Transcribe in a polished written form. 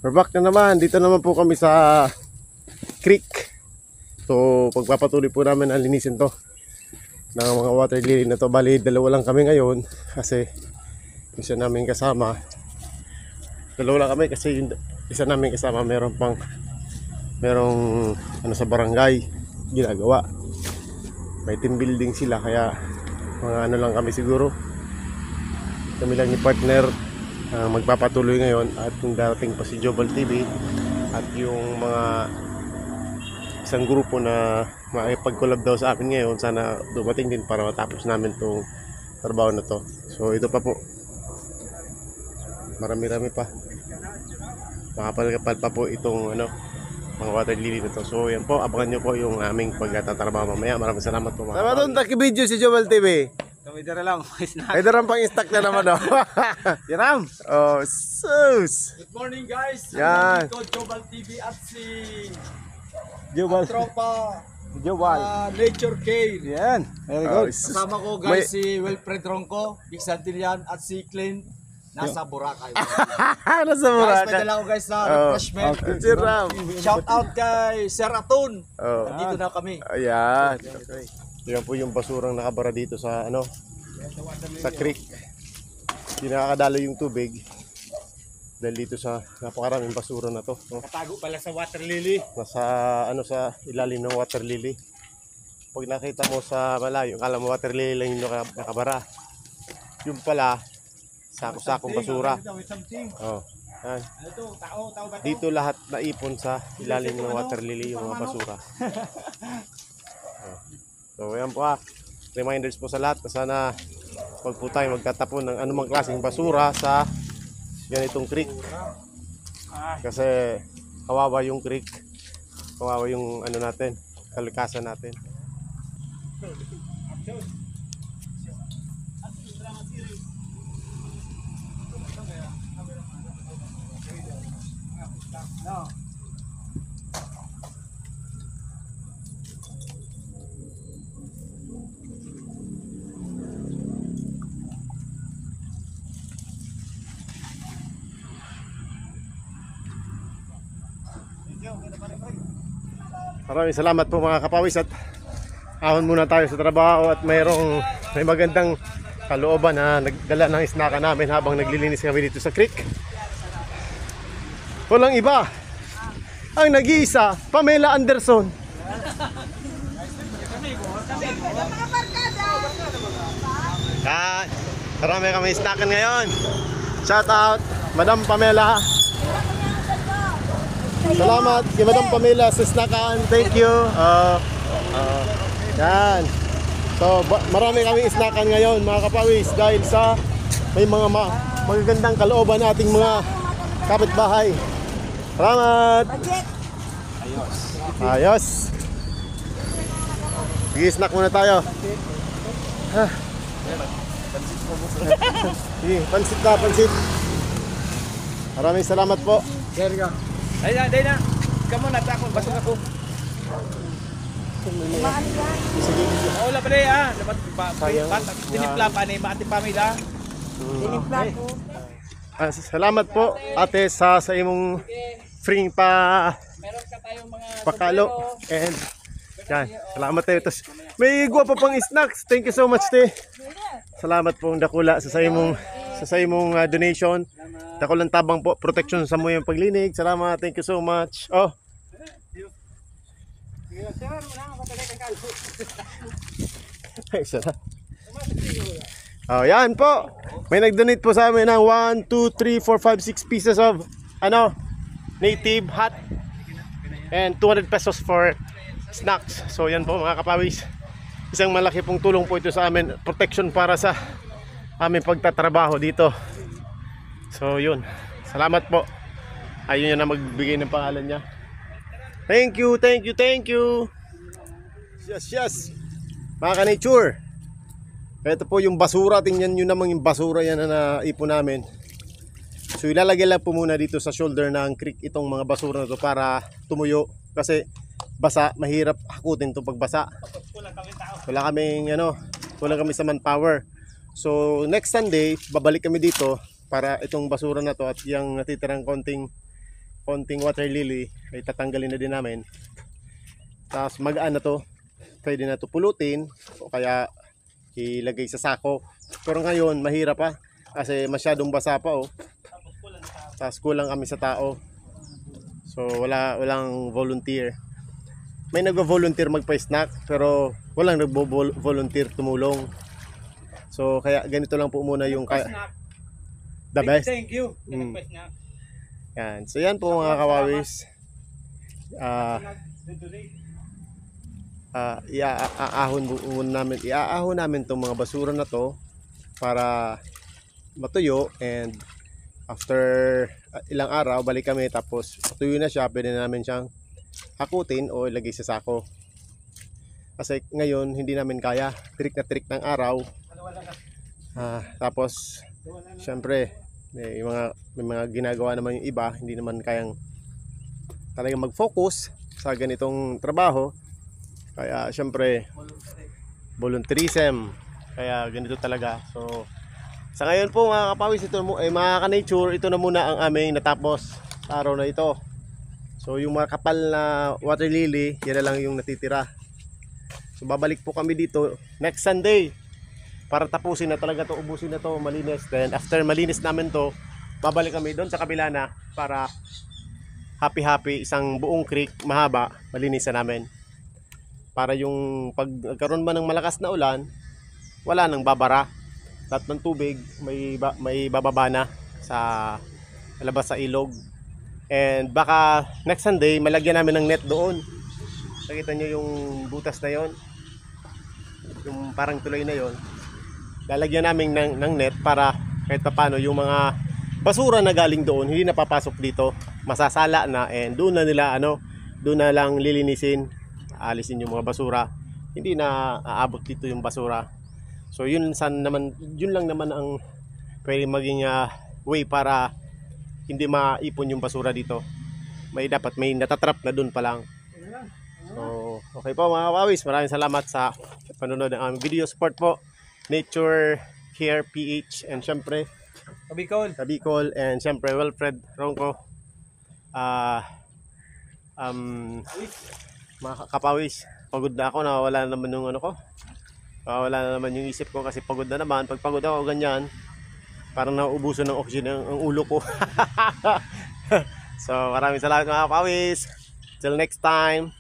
We're back na naman. Dito naman po kami sa creek. So pagpapatuloy po namin ang linisin to ng mga water lily na to. Bali dalawa lang kami ngayon kasi isa namin kasama. Dalawa lang kami kasi yung isa namin kasama merong ano sa barangay ginagawa. May team building sila kaya mga ano lang kami siguro. Kami lang ni partner magpapatuloy ngayon at kung darating pa si Jobal TV at yung mga isang grupo na makipag-collab daw sa akin ngayon, sana dumating din para matapos namin itong trabaho na to. So ito pa po, marami-rami pa, makapal-kapal pa po itong ano, mga water lily na to. So yan po, abangan nyo po yung aming pagtatrabaho mamaya. Maraming salamat po mga kapal. Sama doon taki-video si Jobal TV. Kami dara lang, snack. Ay darang pang stock na naman oh. Yaram. Oh, sus. Good morning guys. Yan. Ito Jobal TV at si Jobal. Tropa Jobal. Nature Care. Yan. Very Oh, good. sus. Kasama ko May- guys si Wilfred Ronco, Big Santillan at si Clint nasa Boracay. Ano sa Guys, may Boracay? dala ko guys na Oh, refreshment. okay. Si Ram. Shout out kay Sir Atun. Oh. Dito na kami. Ayan. Yan po yung basurang nakabara dito sa ano, sa creek. Hindi nakakadalo yung tubig dahil dito sa napakaraming basura na to, no? Katago pala sa water lily. Nasa ano, sa ilalim ng water lily. Pag nakita mo sa malayo, akala mo water lily lang yung nakabara. Yung pala sako-sakong basura. Oh. Yan. Dito lahat naipon sa ilalim ng water lily yung mga basura. So ayan po reminders po sa lahat na sana wag po tayo magtatapon ng anumang klaseng basura sa ganitong creek. Kasi kawawa yung creek. Kawawa yung ano natin, kalikasan natin. Maraming salamat po mga kapawis at ahon muna tayo sa trabaho at may magandang kalooban na nagdala ng isnaka namin habang naglilinis kami dito sa creek. Walang iba, ang nag-iisa, Pamela Anderson. Marami kami isnakan ngayon. Shout out Madam Pamela. Salamat kay Madam Pamela sa snakan. Thank you. Yan. So marami kami snakan ngayon mga kapawis dahil sa may mga magagandang kalooban ating mga kapitbahay. Salamat. Ayos. Sige, snack muna tayo. Sige, pansit na, pansit. Maraming salamat po. There you go. Day na. Kamu na ako, basok ako. Sige. Wala pa rin dapat tinimpla pa ni Ate Pamela. Salamat po ate sa imong free pa Meron ka tayong mga pakalo and yan, salamat tayo. Tapos may guwapo pang snacks. Thank you so much te. Salamat po dakula sa imong donation. Dakulang tabang po, protection sa mo yung paglinig. Salamat, thank you so much. Oh. Oh, yan po. May nag-donate po sa amin ng 1, 2, 3, 4, 5, 6 pieces of ano, native hat and 200 pesos for snacks. So yan po mga kapawis. Isang malaki pong tulong po ito sa amin, protection para sa aming pagtatrabaho dito. So yun, salamat po. Ayun na magbigay ng pangalan niya. Thank you, thank you, thank you. Yes, yes. Mga ka-nature, ito po yung basura. Tingnan nyo naman yung basura yan na naipon namin. So ilalagay lang po muna dito sa shoulder ng creek itong mga basura na to para tumuyo. Kasi basa, mahirap hakutin ito pag basa. Wala kami sa manpower. So next Sunday, babalik kami dito para itong basura na to at yung natitirang konting konting water lily ay tatanggalin na din namin. Tapos magaan na to, pwede na to pulutin o kaya ilagay sa sako. Pero ngayon mahirap pa kasi masyadong basa pa oh. Tapos kulang kami sa tao. So walang volunteer. May nagvo-volunteer magpa-snack pero walang nagvo-volunteer tumulong. So kaya ganito lang po muna yung the best. Thank you. Yan. So yan po mga kawawis. Iaahon namin tong mga basura na to para matuyo, and after ilang araw balik kami, tapos matuyo na siya, pwede na namin siyang hakutin o ilagay sa sako. Kasi ngayon hindi namin kaya, trick na trick ng araw. Tapos syempre may mga ginagawa naman yung iba, hindi naman kayang talagang mag-focus sa ganitong trabaho. Kaya syempre volunteerism, kaya ganito talaga. So sa ngayon po mga kapawis, ito mga ka-nature, ito na muna ang aming natapos sa araw na ito. So yung mga kapal na water lily, yan na lang yung natitira. So babalik po kami dito next Sunday para tapusin na talaga to, ubusin na to, malinis. Then after malinis namin to, babalik kami doon sa kabila na para happy isang buong creek mahaba malinis na namin. Para yung pag nagkaroon man ng malakas na ulan, wala nang babara. Lahat ng tubig may bababa na sa labas sa ilog. And baka next Sunday malagyan namin ng net doon. Nakita nyo yung butas na yon, yung parang tuloy na yon, lalagyan namin ng net para kahit paano yung mga basura na galing doon hindi na papasok dito, masasala na, and doon na nila doon na lang lilinisin, alisin yung mga basura, hindi na aabot dito yung basura. So yun lang naman ang pwede maging way para hindi maipon yung basura dito. Dapat may natatrap na doon pa lang. So okay po mga kapawis, maraming salamat sa panonood ng aming video. Support po Nature Care PH, and syempre Kabicol, and syempre Wilfred Ronco. Mga kapawis, pagod na ako, nawawala na naman yung nawawala na naman yung isip ko kasi pagod na naman. Pag pagod ako ganyan, parang nauubusan ng oxygen ang ulo ko. So maraming salamat mga kapawis, till next time.